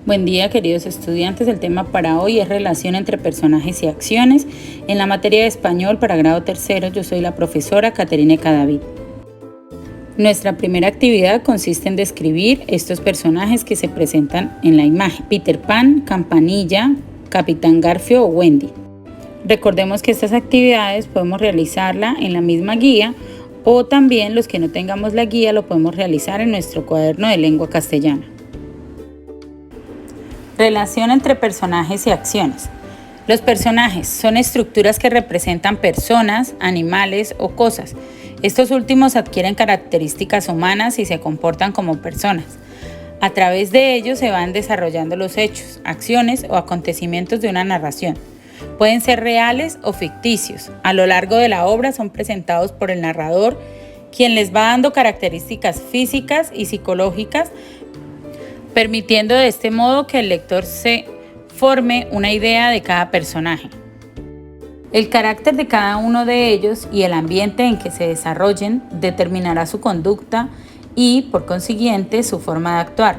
Buen día, queridos estudiantes. El tema para hoy es relación entre personajes y acciones. En la materia de español para grado tercero, yo soy la profesora Caterine Cadavid. Nuestra primera actividad consiste en describir estos personajes que se presentan en la imagen: Peter Pan, Campanilla, Capitán Garfio o Wendy. Recordemos que estas actividades podemos realizarla en la misma guía o también los que no tengamos la guía lo podemos realizar en nuestro cuaderno de lengua castellana. Relación entre personajes y acciones. Los personajes son estructuras que representan personas, animales o cosas. Estos últimos adquieren características humanas y se comportan como personas. A través de ellos se van desarrollando los hechos, acciones o acontecimientos de una narración. Pueden ser reales o ficticios. A lo largo de la obra son presentados por el narrador, quien les va dando características físicas y psicológicas, permitiendo de este modo que el lector se forme una idea de cada personaje. El carácter de cada uno de ellos y el ambiente en que se desarrollen determinará su conducta y, por consiguiente, su forma de actuar.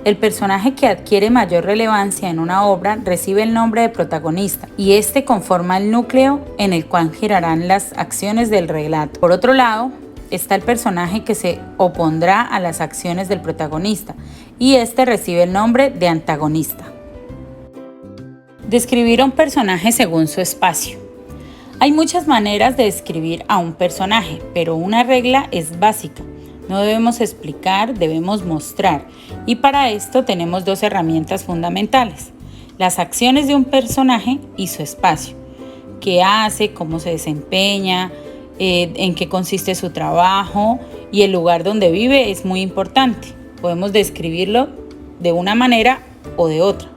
El personaje que adquiere mayor relevancia en una obra recibe el nombre de protagonista y este conforma el núcleo en el cual girarán las acciones del relato. Por otro lado, está el personaje que se opondrá a las acciones del protagonista y este recibe el nombre de antagonista. Describir a un personaje según su espacio. Hay muchas maneras de describir a un personaje, pero una regla es básica. No debemos explicar, debemos mostrar. Y para esto tenemos dos herramientas fundamentales: las acciones de un personaje y su espacio. ¿Qué hace? ¿Cómo se desempeña? En qué consiste su trabajo y el lugar donde vive es muy importante. Podemos describirlo de una manera o de otra.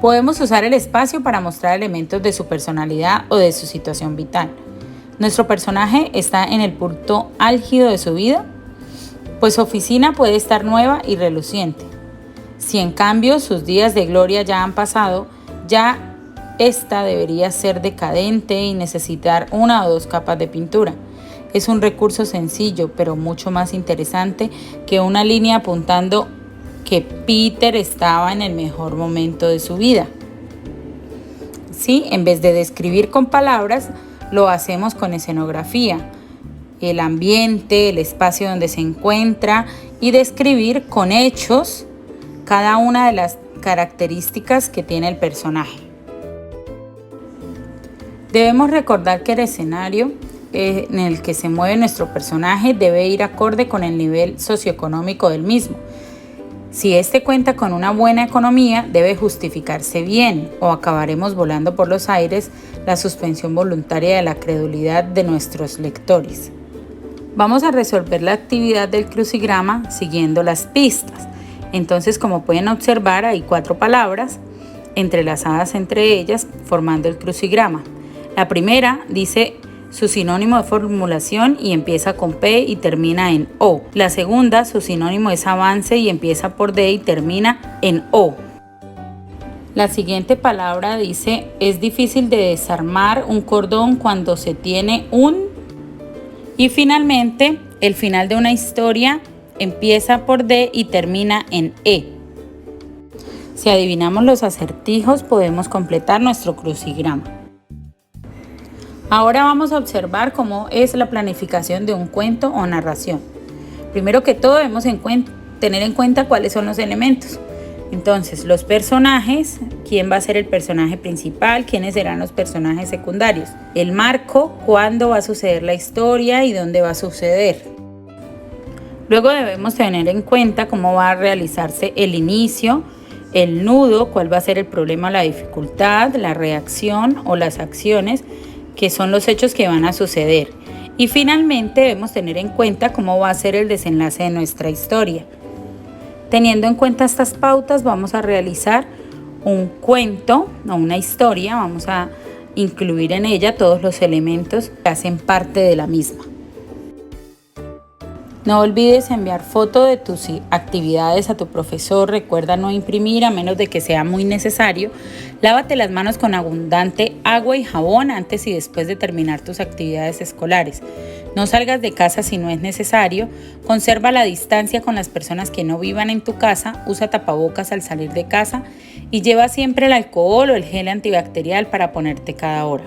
Podemos usar el espacio para mostrar elementos de su personalidad o de su situación vital. Nuestro personaje está en el punto álgido de su vida, pues su oficina puede estar nueva y reluciente. Si en cambio sus días de gloria ya han pasado, ya esta debería ser decadente y necesitar una o dos capas de pintura. Es un recurso sencillo, pero mucho más interesante que una línea apuntando que Peter estaba en el mejor momento de su vida. Sí, en vez de describir con palabras, lo hacemos con escenografía, el ambiente, el espacio donde se encuentra, y describir con hechos cada una de las características que tiene el personaje. Debemos recordar que el escenario en el que se mueve nuestro personaje debe ir acorde con el nivel socioeconómico del mismo. Si este cuenta con una buena economía, debe justificarse bien, o acabaremos volando por los aires la suspensión voluntaria de la credulidad de nuestros lectores. Vamos a resolver la actividad del crucigrama siguiendo las pistas. Entonces, como pueden observar, hay 4 palabras entrelazadas entre ellas formando el crucigrama. La primera dice su sinónimo de formulación y empieza con P y termina en O. La segunda, su sinónimo es avance y empieza por D y termina en O. La siguiente palabra dice: es difícil de desarmar un cordón cuando se tiene un... Y finalmente, el final de una historia empieza por D y termina en E. Si adivinamos los acertijos, podemos completar nuestro crucigrama. Ahora vamos a observar cómo es la planificación de un cuento o narración. Primero que todo debemos tener en cuenta cuáles son los elementos. Entonces, los personajes, quién va a ser el personaje principal, quiénes serán los personajes secundarios, el marco, cuándo va a suceder la historia y dónde va a suceder. Luego debemos tener en cuenta cómo va a realizarse el inicio, el nudo, cuál va a ser el problema o la dificultad, la reacción o las acciones, que son los hechos que van a suceder. Y finalmente debemos tener en cuenta cómo va a ser el desenlace de nuestra historia. Teniendo en cuenta estas pautas, vamos a realizar un cuento o una historia. Vamos a incluir en ella todos los elementos que hacen parte de la misma. No olvides enviar foto de tus actividades a tu profesor. Recuerda no imprimir a menos de que sea muy necesario. Lávate las manos con abundante agua y jabón antes y después de terminar tus actividades escolares. No salgas de casa si no es necesario, conserva la distancia con las personas que no vivan en tu casa, usa tapabocas al salir de casa y lleva siempre el alcohol o el gel antibacterial para ponerte cada hora.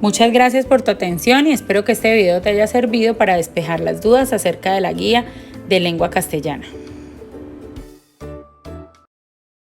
Muchas gracias por tu atención y espero que este video te haya servido para despejar las dudas acerca de la guía de lengua castellana.